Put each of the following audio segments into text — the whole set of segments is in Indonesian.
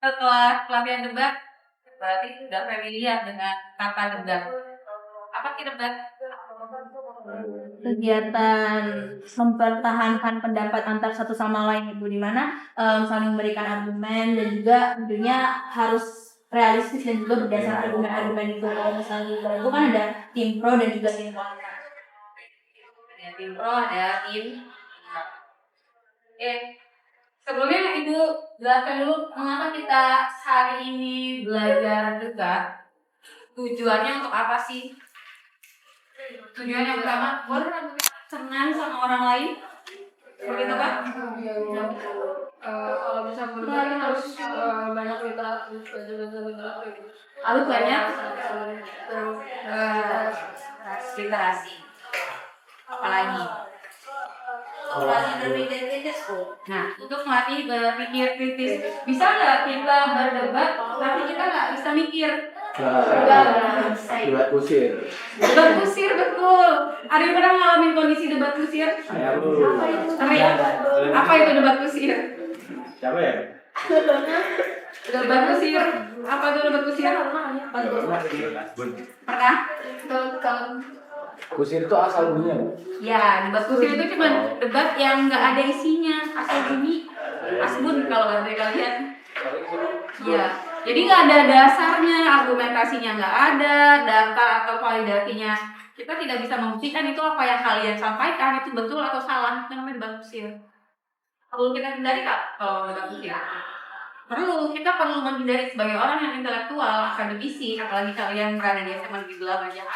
Setelah pelatihan debat, berarti sudah familiar dengan kata debat. Apa sih debat? Kegiatan mempertahankan pendapat antar satu sama lain itu, di mana saling memberikan argumen dan juga tentunya harus realistis dan juga berdasarkan argumen-argumen itu. Kalau misalnya itu kan ada tim pro dan juga tim kontra. Ada tim pro, ada tim kontra. Oke. Sebelumnya Ibu jelaskan dulu mengapa kita hari ini belajar debat. Tujuannya untuk apa sih? Tujuannya pertama, boleh senang sama orang lain? Seperti itu Pak? Kalau bisa berdebat harus banyak literasi. Harus banyak literasi. Apalagi? Melatih berpikir kritis. Nah, untuk melatih berpikir kritis, bisa nggak kita berdebat tapi kita nggak bisa mikir? Debat kusir. Debat kusir, betul. Ada yang pernah ngalamin kondisi debat kusir? Apa itu debat kusir? Siapa ya? Debat kusir. Apa itu debat kusir? Pernah? Kusir itu asal bunyinya. Ya, debat kusir itu cuma debat yang nggak ada isinya, asal bunyi, asbun kalau bahasa kalian. Ya, jadi nggak ada dasarnya, argumentasinya nggak ada, data atau validasinya. Kita tidak bisa membuktikan itu apa yang kalian sampaikan itu betul atau salah. Itu namanya debat kusir. Perlu kita hindari Kak kalau debat kusir. Kita perlu menghindari sebagai orang yang intelektual, akademisi, apalagi kalian berada di SMA Negeri 8 aja.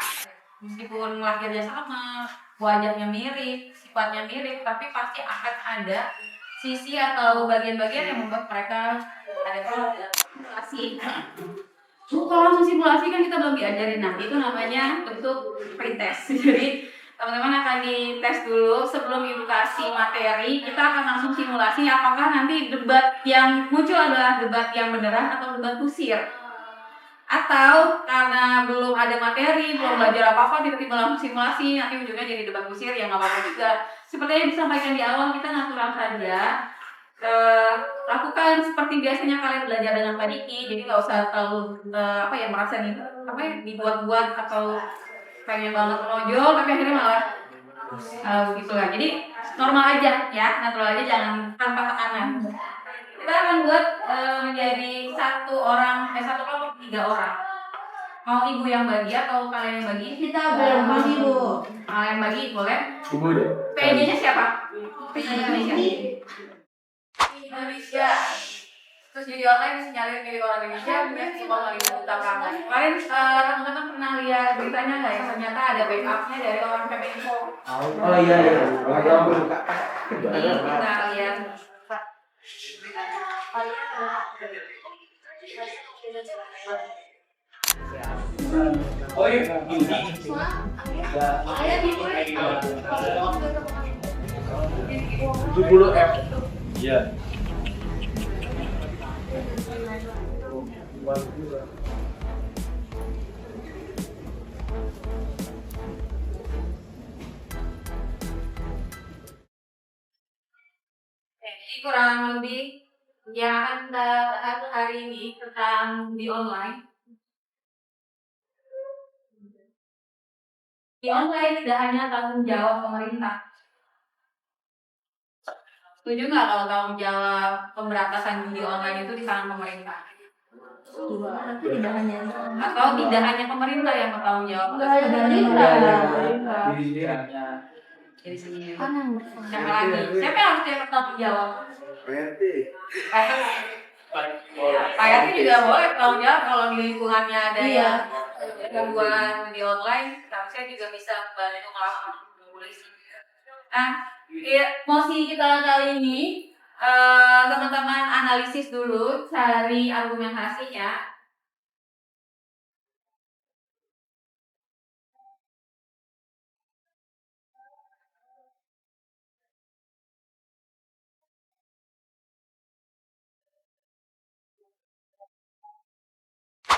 Meskipun lahirnya sama, wajahnya mirip, sifatnya mirip, tapi pasti akan ada sisi atau bagian-bagian yang membuat mereka ada simulasi. Kalau langsung simulasi kan kita belum diajarin, nah itu namanya bentuk pretest. Jadi teman-teman akan dites dulu sebelum ibu kasih materi, kita akan langsung simulasi apakah nanti debat yang muncul adalah debat yang beneran atau debat kusir. Atau karena belum ada materi, belum belajar apa-apa, tiba-tiba langsung simulasi, nanti ujungnya jadi debat kusir yang nggak apa-apa juga. Seperti yang disampaikan di awal, kita natural saja. Lakukan seperti biasanya kalian belajar dengan Pak Diki, jadi nggak usah terlalu merasa dibuat-buat atau pengen banget menonjol, tapi akhirnya malah gitu lah. Jadi normal aja ya, natural aja, jangan tanpa tekanan. Kita akan buat menjadi satu kelompok 3 orang. Mau ibu yang bagi atau kalian yang bagi? Kita bagi Bu. Kalian bagi boleh? Ibu deh. PJ-nya siapa? Indonesia. Terus jadi online bisa nyari milik orang Indonesia, punya semua kali utang ramai. Kalian teman-teman pernah lihat beritanya nggak ya? Ternyata ada backupnya dari orang Kemenko. Oh iya. Ini kita lihat. Oh iya. 70 F. Iya. Jadi kurang lebih yang Anda bahas hari ini tentang di online. Di online tidak hanya tanggung jawab pemerintah. Setuju nggak kalau tanggung jawab pemberantasan judi online itu di tangan pemerintah? Tidak hanya pemerintah yang bertanggung jawab. Jadi sini. Siapa lagi? Siapa yang harus bertanggung jawab? Pak RT juga boleh bertanggung jawab kalau di lingkungannya ada yang gangguan di online, saya juga bisa bantu melakukan polisi. Mosi kita kali ini teman-teman analisis dulu, cari argumentasinya.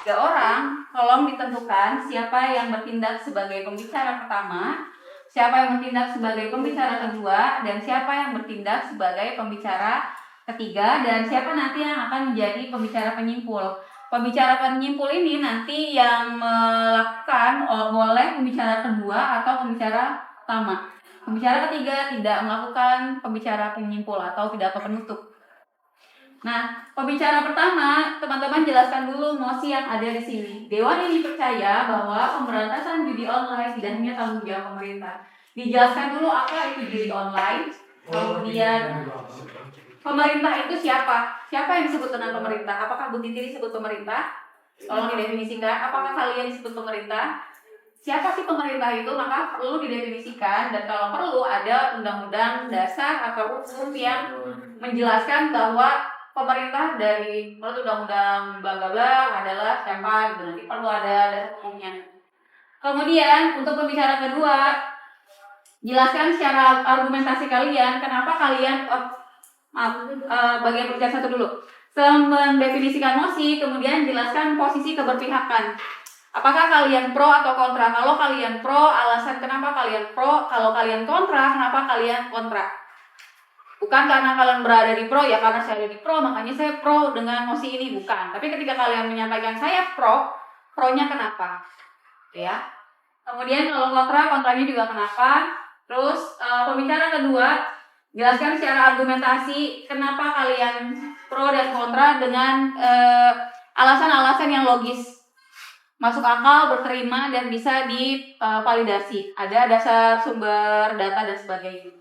Tiga orang, tolong ditentukan siapa yang bertindak sebagai pembicara pertama, siapa yang bertindak sebagai pembicara kedua, dan siapa yang bertindak sebagai pembicara ketiga, dan siapa nanti yang akan menjadi pembicara penyimpul. Pembicara penyimpul ini nanti yang melakukan boleh pembicara kedua atau pembicara utama. Pembicara ketiga tidak melakukan pembicara penyimpul atau pidato penutup. Nah, pembicara pertama, teman-teman jelaskan dulu mosi yang ada di sini. Dewan ini percaya bahwa pemberantasan judi online tidak hanya tanggung jawab pemerintah. Dijelaskan dulu apa itu judi online. Kemudian pemerintah itu siapa? Siapa yang disebut dengan pemerintah? Apakah Bu Titi disebut pemerintah? Tolong didefinisikan. Apakah kalian disebut pemerintah? Siapa sih pemerintah itu? Maka perlu didefinisikan, dan kalau perlu ada undang-undang dasar atau hukum yang menjelaskan bahwa pemerintah dari menurut undang-undang bla bla bla adalah siapa gitu. Nanti perlu ada hukumnya. Kemudian untuk pembicara kedua, jelaskan secara argumentasi kalian kenapa kalian bagian pembicara satu dulu. Mendefinisikan mosi, kemudian jelaskan posisi keberpihakan. Apakah kalian pro atau kontra? Kalau kalian pro, alasan kenapa kalian pro. Kalau kalian kontra, kenapa kalian kontra? Bukan karena kalian berada di pro, ya karena saya ada di pro, makanya saya pro dengan mosi ini. Bukan. Tapi ketika kalian menyampaikan saya pro, pro-nya kenapa? Ya. Kemudian kalau kontra, kontranya juga kenapa? Terus pembicara kedua, jelaskan secara argumentasi kenapa kalian pro dan kontra dengan alasan-alasan yang logis, masuk akal, berterima, dan bisa divalidasi. Ada dasar sumber data dan sebagainya.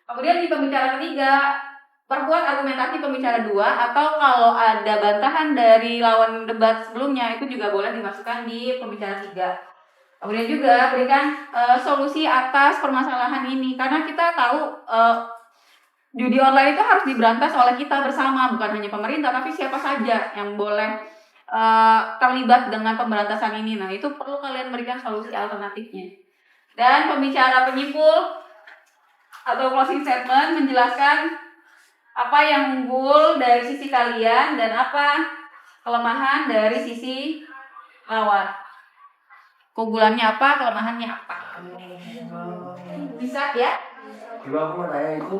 Kemudian di pembicara ketiga, perkuat argumentasi pembicara dua, atau kalau ada bantahan dari lawan debat sebelumnya itu juga boleh dimasukkan di pembicara tiga. Kemudian juga berikan solusi atas permasalahan ini, karena kita tahu judi online itu harus diberantas oleh kita bersama, bukan hanya pemerintah, tapi siapa saja yang boleh terlibat dengan pemberantasan ini. Nah, itu perlu kalian berikan solusi alternatifnya. Dan pembicara penyimpul atau closing statement menjelaskan apa yang unggul dari sisi kalian dan apa kelemahan dari sisi lawan. Keunggulannya apa, kelemahannya apa. Bisa ya? Coba aku mau tanya itu.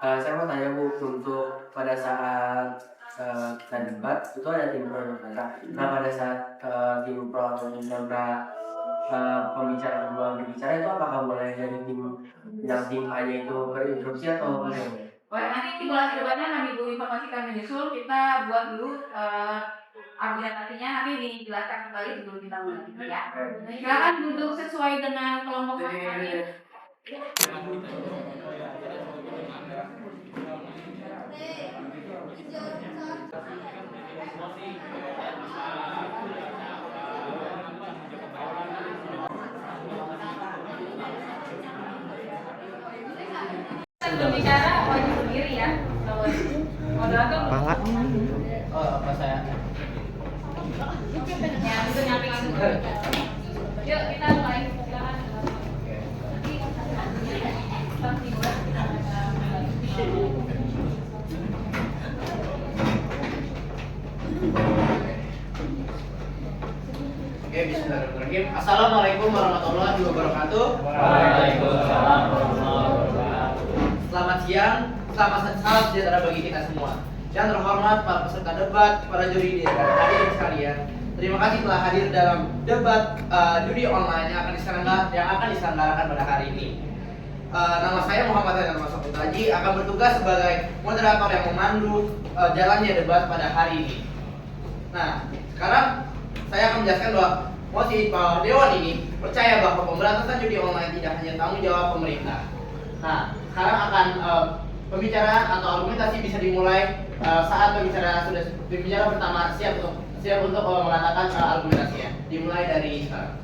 Saya mau tanya Bu, untuk pada saat kita debat itu ada tim pro dan kontra. Nah pada saat tim pro atau tim kontra pembicara kedua berbicara itu apakah boleh dari tim yang tim A-nya itu berinterupsi atau boleh? Boleh, nanti simulasi debatnya akan Ibu informasikan menyusul. Kita buat dulu argumentasinya, nanti dijelaskan kembali sebelum kita mulai ya. Silakan duduk sesuai dengan kelompok masing-masing. Bicara wajib berdiri ya. Moderator. Oh, apa saya? Ya, itu nyamping langsung. Yuk kita mulai. Silakan. Oke, bismillahirrahmanirrahim. Assalamualaikum warahmatullahi wabarakatuh. Waalaikumsalam warahmatullahi wabarakatuh. Selamat siang, salam sejahtera bagi kita semua. Yang terhormat para peserta debat, para juri dan hadirin sekalian. Terima kasih telah hadir dalam debat judi online yang akan diselenggarakan pada hari ini. Nama saya Muhammad Haidar Masakutaji akan bertugas sebagai moderator yang memandu jalannya debat pada hari ini. Nah, sekarang saya akan menjelaskan bahwa mosi Dewan ini percaya bahwa pemberantasan judi online tidak hanya tanggung jawab pemerintah. Nah, sekarang akan pembicaraan atau argumentasi bisa dimulai saat pembicara pertama siap untuk mengatakan argumentasinya. Dimulai dari sekarang.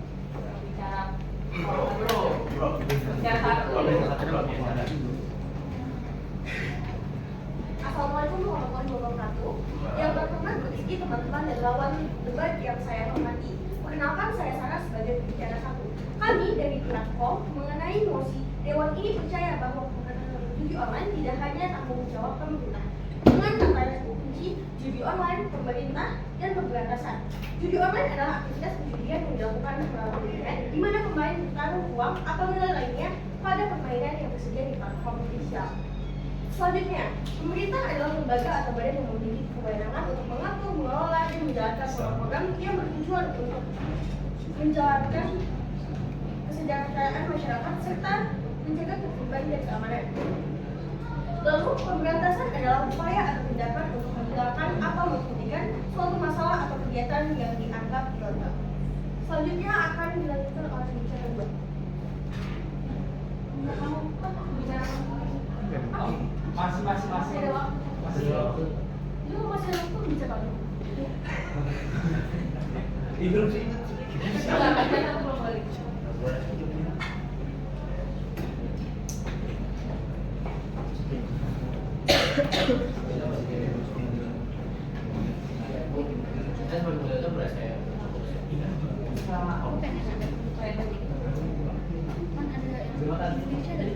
Bicara satu. Assalamualaikum warahmatullahi wabarakatuh. Yang pertama berisi teman-teman dan lawan debat yang saya hormati. Perkenalkan, saya Sarah sebagai pembicara satu. Kami dari platform mengenai mosi Dewan ini percaya bahwa pemberantasan judi online tidak hanya tanggung jawab pemerintah. Dengan tatanan kunci judi online, pemerintah, dan pemberantasan. Judi online adalah aktivitas penjudian yang dilakukan melalui internet, di mana pemain bertaruh uang atau nilai lainnya pada permainan yang tersedia di platform digital. Selanjutnya, pemerintah adalah lembaga atau badan yang memiliki kewenangan untuk mengatur, mengelola, dan menjalankan program yang bertujuan untuk menjalankan kesejahteraan masyarakat serta menjaga ketertiban dan keamanan. Lalu, pemberantasan adalah upaya atau tindakan untuk menghilangkan atau menghentikan suatu masalah atau kegiatan yang dianggap ilegal. Selanjutnya akan dilanjutkan oleh pembicara kedua. Masih ada waktu. Lu masih ada waktu bicara dulu. Belum sih. Belum balik. Aku pengen ada trailer gitu. Kan ada yang Indonesia ada.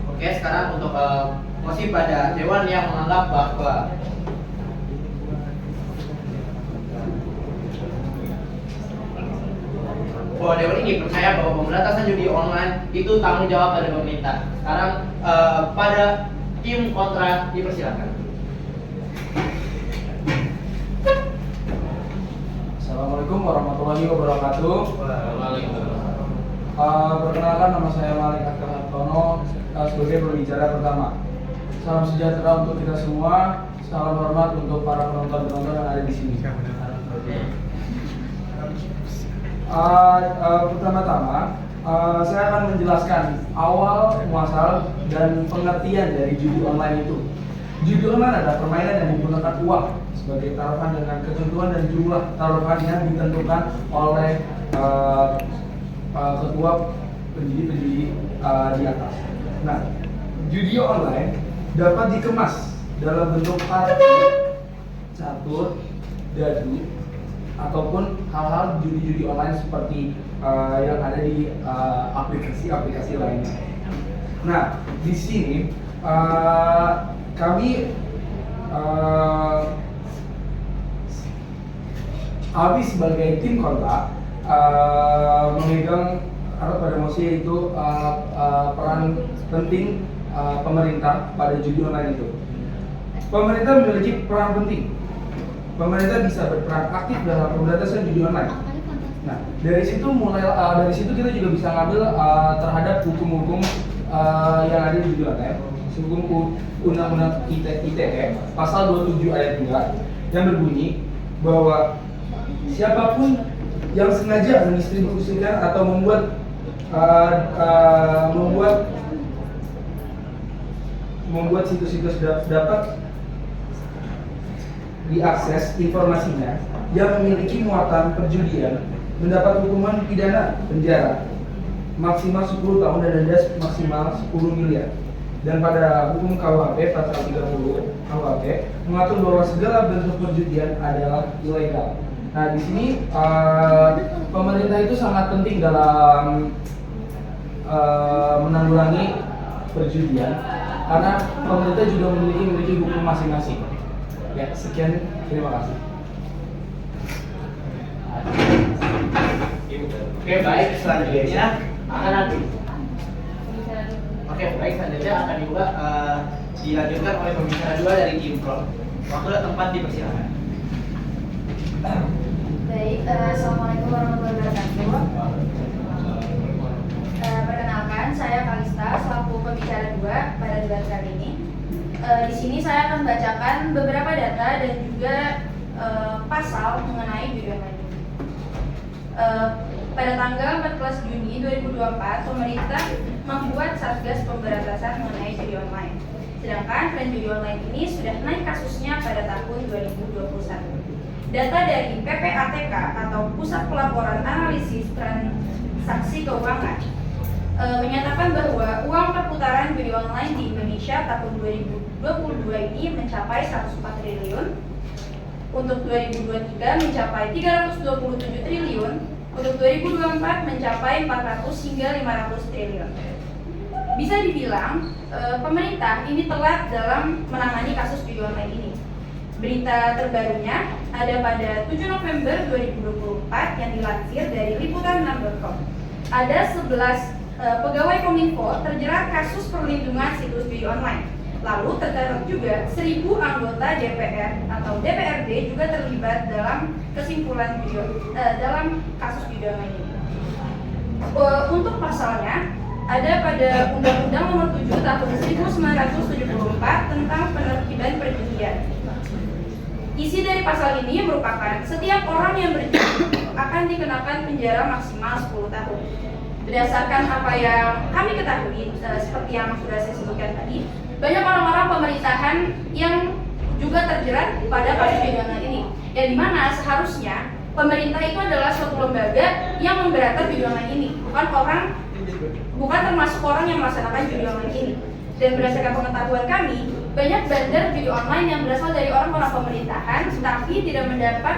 Oke, sekarang untuk mosi pada dewan yang menganggap bahwa dewan ini percaya bahwa pemberantasan judi online itu tanggung jawab dari pemerintah. Sekarang pada tim kontra dipersilakan. Assalamualaikum warahmatullahi wabarakatuh. Perkenalkan, nama saya Malik Akbar Hartono sebagai pembicara pertama. Salam sejahtera untuk kita semua. Salam hormat untuk para penonton-penonton yang ada di sini. Pertama-tama, saya akan menjelaskan awal, muasal, dan pengertian dari judi online itu. Judi online adalah permainan yang menggunakan uang sebagai taruhan dengan ketentuan dan jumlah taruhan yang ditentukan oleh ketua penjudi di atas. Nah, judi online dapat dikemas dalam bentuk parti, catur, dadu, ataupun hal-hal judi-judi online seperti yang ada di aplikasi-aplikasi lainnya. Nah, di sini kami Abi sebagai tim kontra memegang pada mosi yaitu peran penting pemerintah pada judi online itu. Pemerintah memiliki peran penting. Pemerintah bisa berperan aktif dalam pemberantasan judi online. Nah, dari situ kita juga bisa ngambil terhadap hukum-hukum yang ada di judi online. Hukum Undang-Undang ITE pasal 27 ayat 3 yang berbunyi bahwa siapapun yang sengaja mendistribusikan atau membuat situs-situs dapat diakses informasinya yang memiliki muatan perjudian mendapat hukuman pidana penjara maksimal 10 tahun dan denda maksimal 10 miliar. Dan pada hukum KUHP pasal 30 KUHP mengatur bahwa segala bentuk perjudian adalah ilegal. Nah, di sini pemerintah itu sangat penting dalam menanggulangi perjudian karena pemerintah juga memiliki hukum masing-masing. Ya, sekian, terima kasih. Oke, baik, selanjutnya akan dibuka dilanjutkan oleh pembicara dua dari tim Pro. Waktu dan tempat dipersilakan. Baik, assalamualaikum warahmatullahi wabarakatuh. Perkenalkan, saya Kalista selaku pembicara dua pada debat kali ini. Di sini saya akan bacakan beberapa data dan juga pasal mengenai judi online ini. Pada tanggal 14 Juni 2024, pemerintah membuat Satgas Pemberantasan mengenai judi online. Sedangkan tren judi online ini sudah naik kasusnya pada tahun 2021. Data dari PPATK atau Pusat Pelaporan Analisis Transaksi Keuangan menyatakan bahwa uang perputaran judi online di Indonesia tahun 2022 ini mencapai 104 triliun, untuk 2023 mencapai 327 triliun, untuk 2024 mencapai 400 hingga 500 triliun. Bisa dibilang pemerintah ini telat dalam menangani kasus judi online ini. Berita terbarunya ada pada 7 November 2024 yang dilansir dari liputan6.com. Ada 11 pegawai Kominfo terjerat kasus perlindungan situs judi online. Lalu tercatat juga 1.000 anggota DPR atau DPRD juga terlibat dalam kesimpulan dalam kasus judi online ini. Untuk pasalnya ada pada Undang-Undang Nomor 7 Tahun 1974 tentang penertiban perjudian. Isi dari pasal ini merupakan setiap orang yang berjudi akan dikenakan penjara maksimal 10 tahun. Berdasarkan apa yang kami ketahui, seperti yang sudah saya sebutkan tadi, banyak orang-orang pemerintahan yang juga terjerat pada kasus judi online ini. Yang dimana seharusnya pemerintah itu adalah suatu lembaga yang memberantas judi online ini, bukan termasuk orang yang melaksanakan judi online ini. Dan berdasarkan pengetahuan kami, banyak bandar judi online yang berasal dari orang-orang pemerintahan tapi tidak mendapat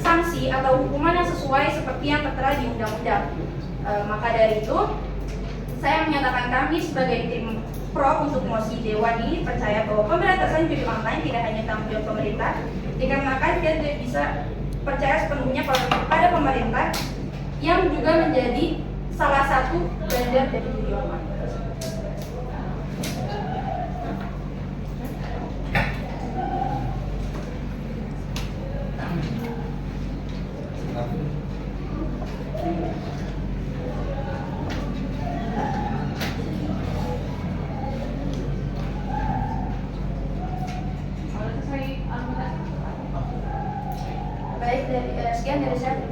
sanksi atau hukuman yang sesuai seperti yang tertera di undang-undang. Maka dari itu, saya menyatakan kami sebagai tim pro untuk mosi Dewan ini percaya bahwa pemberantasan judi online tidak hanya tanggung jawab pemerintah, dikarenakan kita tidak bisa percaya sepenuhnya pada pemerintah yang juga menjadi salah satu bandar dari judi online. Baik, sekian dari saya.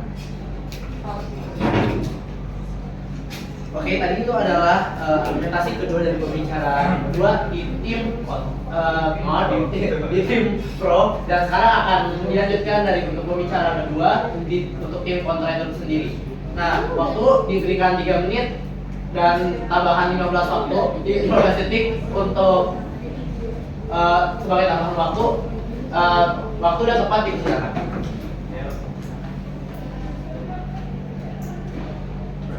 Oke, tadi itu adalah argumentasi kedua dari pembicara kedua di tim pro, dan sekarang akan dilanjutkan dari untuk pembicara kedua untuk tim kontra itu sendiri. Nah, waktu diberikan 3 menit dan tambahan 15 detik untuk sebagai tambahan waktu. Waktu udah tepat, dipersilakan.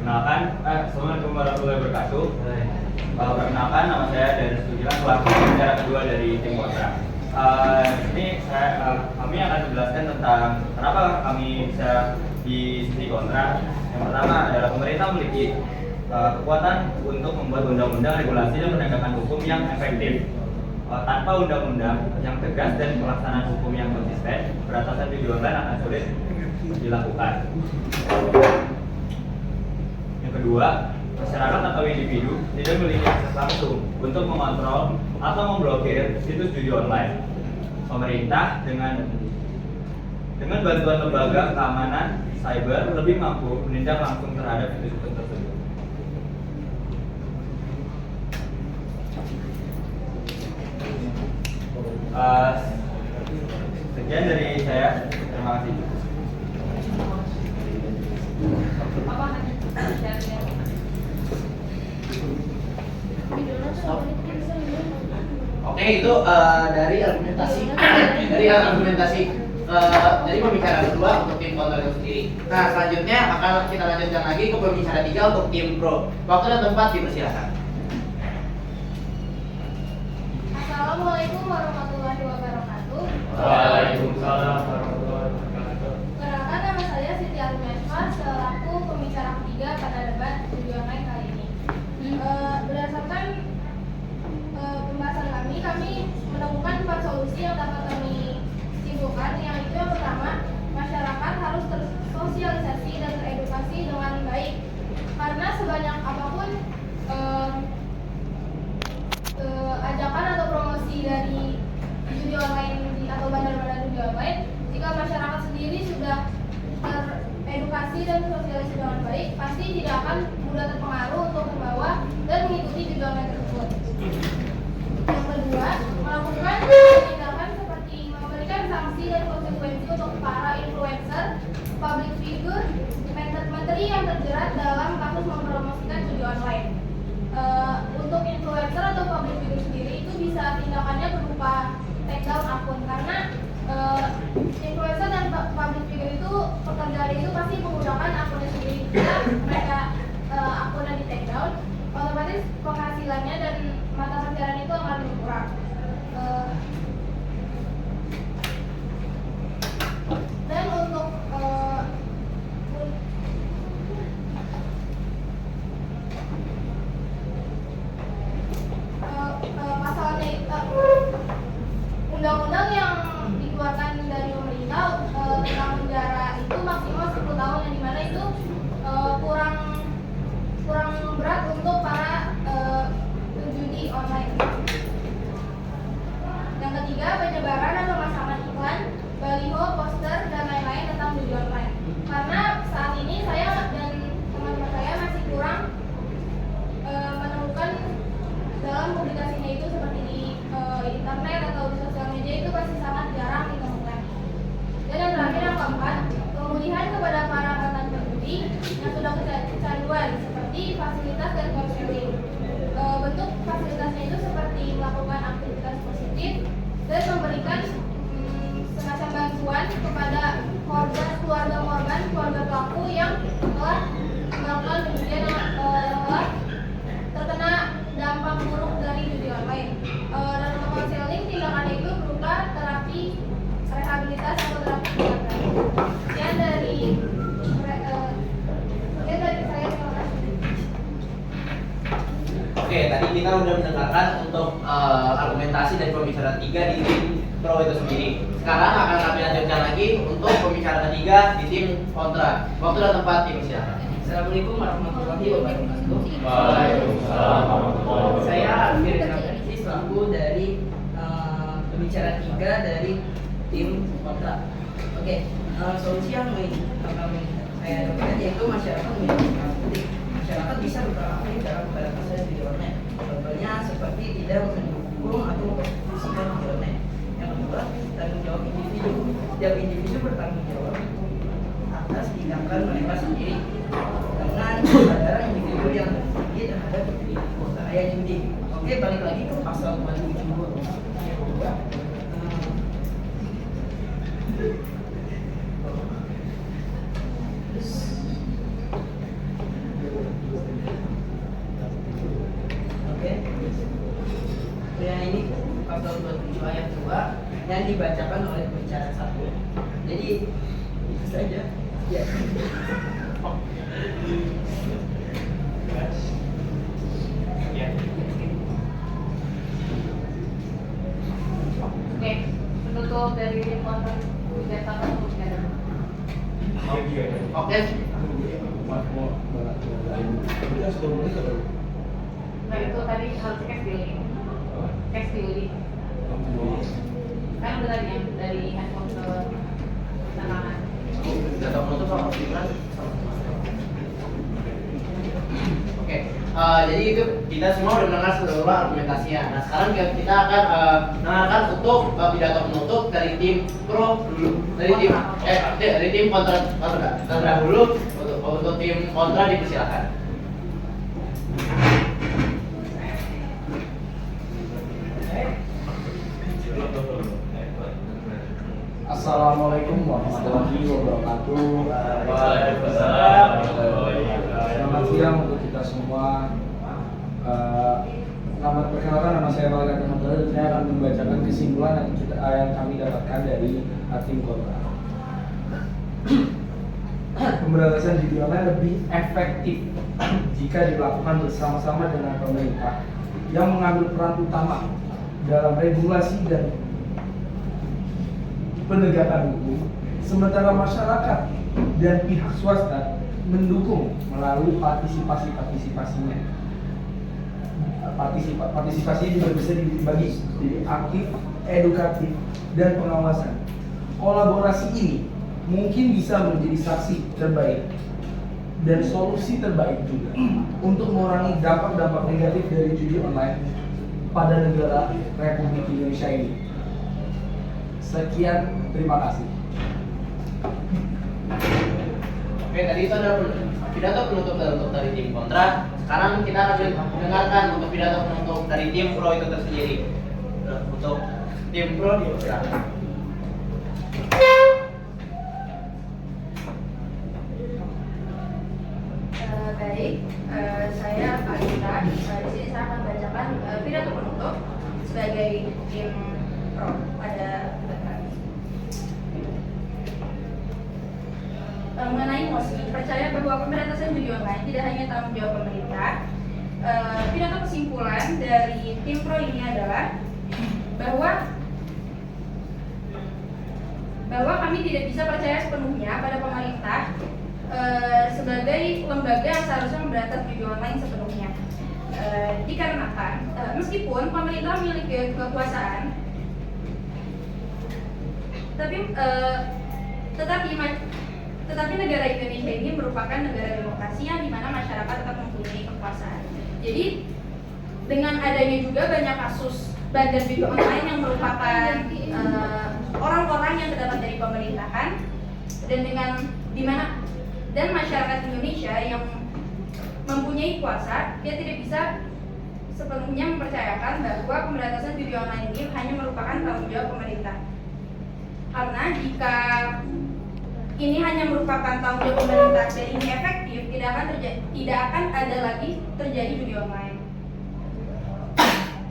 Perkenalkan, Assalamualaikum warahmatullahi wabarakatuh. Perkenalkan, nama saya Darius Tugilan, selaku pembicara kedua dari tim kontra. Ini kami akan menjelaskan tentang kenapa kami bisa di sisi kontra. Yang pertama adalah pemerintah memiliki kekuatan untuk membuat undang-undang, regulasi, dan penegakan hukum yang efektif. Tanpa undang-undang yang tegas dan pelaksanaan hukum yang konsisten, pemberantasan judi online akan sulit dilakukan. Yang kedua, masyarakat atau individu tidak memiliki akses langsung untuk mengontrol atau memblokir situs judi online. Pemerintah dengan bantuan lembaga keamanan cyber lebih mampu menindak langsung terhadap situs tersebut. Sekian dari saya. Terima kasih. Oke, itu dari argumentasi dari pembicara kedua untuk tim kontra itu sendiri. Nah, selanjutnya akan kita lanjutkan lagi ke pembicara 3 untuk tim pro. Waktu dan tempat dipersilakan. Assalamualaikum warahmatullahi wabarakatuh. Waalaikumsalam warahmatullahi wabarakatuh. Perkenalkan, nama saya Siti Almesma selaku pembicara ketiga pada debat judi online kali ini. Berdasarkan pembahasan kami menemukan 4 solusi yang dapat kami simpulkan. Yang itu yang pertama, masyarakat harus tersosialisasi dan teredukasi dengan baik, karena sebanyak apapun ajakan atau promosi dari judi online atau edukasi dan sosialisasi dengan baik, pasti tidak akan mudah terpengaruh untuk membawa dan mengikuti judi online tersebut. Yang kedua, melakukan tindakan seperti memberikan sanksi dan konsekuensi untuk para influencer, public figure, menteri yang terjerat dalam kasus mempromosikan judi online. Untuk influencer atau public figure sendiri itu bisa tindakannya berupa take down akun, karena influencer dan public figure itu pekerjaan itu pasti menggunakan akunnya sendiri. Jika mereka akunnya di take down, otomatis penghasilannya dan mata pencarian itu akan berkurang. Dan untuk pasalnya undang-undang yang dikeluarkan dari pemerintah tentang penjara itu maksimal 10 tahun, yang dimana itu kurang berat untuk para penjudi online. Yang ketiga, penyebaran dan pemasangan iklan, baliho, poster, dan lain-lain tentang judi online. Karena saat ini saya dan teman-teman saya masih kurang menemukan dalam publikasinya itu seperti di internet atau di sosial media itu masih sangat jarang ditemukan. Dan yang terakhir, yang keempat, pemulihan kepada para mantan penjudi yang sudah kecanduan seperti fasilitas dan counseling. Bentuk fasilitasnya itu seperti melakukan aktivitas positif dan memberikan semacam bantuan kepada keluarga korban, keluarga pelaku yang telah melakukan demikian, yang telah terkena dampak buruk dari judi online. Dan untuk konseling, tindakannya itu berupa terapi rehabilitas atau terapi keluarga. Sekian dari saya, terima kasih. Oke, tadi kita udah mendengarkan untuk argumentasi dan pembicaraan 3 di tim pro itu sendiri. Sekarang akan kami lanjutkan lagi untuk pembicaraan ketiga di tim kontra. Waktu dan tempat silakan. Assalamualaikum warahmatullahi wabarakatuh. Waalaikumsalam warahmatullahi wabarakatuh. Saya Firin Abdul selaku dari pembicara 3 dari tim kontra. Oke, solusi yang saya dapatkan yaitu masyarakat menjadi peran penting. Masyarakat bisa berperan aktif dalam pemberantasan judi online. Contohnya seperti tidak mendukung atau memposisikan judi online. Yang kedua, tanggung jawab individu. Setiap individu bertanggung jawab atas tindakan mereka sendiri dengan kesadaran individu yang tinggi terhadap bahaya judi. Oke, balik lagi ke pasal 27. Yang kedua, yang ini pasal 27 ayat 2 yang dibacakan oleh pembicara 1. Jadi itu saja. Ya. Oke, penutup dari tim kontra kegiatan kegiatan. Oke. Nah itu tadi harus case building. Kan udah tadi yang dari handphone ke tangan. Data penutup sama pikiran. Oke, jadi itu kita semua udah mendengar seluruh argumentasinya. Nah sekarang kita akan mendengarkan untuk pidato penutup dari tim pro dulu, dari tim kontra dulu. Untuk tim kontra dipersilakan. Assalamualaikum warahmatullahi wabarakatuh. Waalaikumsalam. Selamat siang untuk kita semua. Selamat perkenalkan, nama saya Malik Abdul dan saya akan membacakan kesimpulan yang kami dapatkan dari tim kontra. Pemberantasan judi online lebih efektif jika dilakukan bersama-sama dengan pemerintah yang mengambil peran utama dalam regulasi dan penegakan hukum, sementara masyarakat dan pihak swasta mendukung melalui partisipasinya. Partisipasinya juga bisa dibagi jadi aktif, edukatif, dan pengawasan. Kolaborasi ini mungkin bisa menjadi saksi terbaik dan solusi terbaik juga untuk mengurangi dampak-dampak negatif dari judi online pada negara Republik Indonesia ini. Sekian, terima kasih. Oke, tadi itu ada pidato penutup dari tim kontra. Sekarang kita akan mendengarkan untuk pidato penutup dari tim pro itu tersendiri. Untuk tim pro dipersilakan. Baik, saya Alita. Di sini saya akan bacakan pidato penutup sebagai tim pro pada debat kali. Mengenai mosi, percaya bahwa pemberantasan judi online tidak hanya tanggung jawab pemerintah. Pidato kesimpulan dari tim pro ini adalah bahwa kami tidak bisa percaya sepenuhnya pada pemerintah sebagai lembaga yang seharusnya memberantas judi online sepenuhnya. Dikarenakan meskipun pemerintah memiliki kekuasaan, tetapi negara Indonesia ini merupakan negara demokrasi yang dimana masyarakat tetap mempunyai kekuasaan. Jadi dengan adanya juga banyak kasus bandar judi online yang merupakan orang-orang yang terdapat dari pemerintahan dan masyarakat Indonesia yang mempunyai kuasa, dia tidak bisa sepenuhnya mempercayakan bahwa pemberantasan judi online ini hanya merupakan tanggung jawab pemerintah. Karena jika ini hanya merupakan tanggung jawab pemerintah dan ini efektif, tidak akan ada lagi terjadi judi online.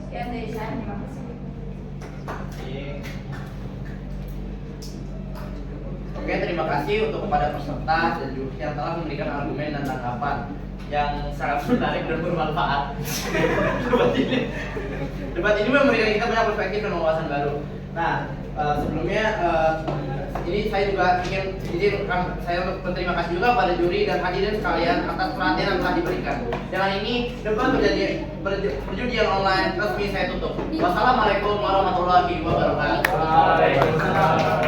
Sekian dari saya, terima kasih. Oke, terima kasih untuk kepada peserta dan juga yang telah memberikan argumen dan tanggapan yang sangat menarik dan bermanfaat. Debat ini memberikan kita banyak perspektif dan wawasan baru. Nah, sebelumnya ini saya juga ingin saya berterima kasih juga pada juri dan hadirin sekalian atas perhatian yang telah diberikan. Dengan ini debat perjudian online resmi saya tutup. Wassalamualaikum warahmatullahi wabarakatuh.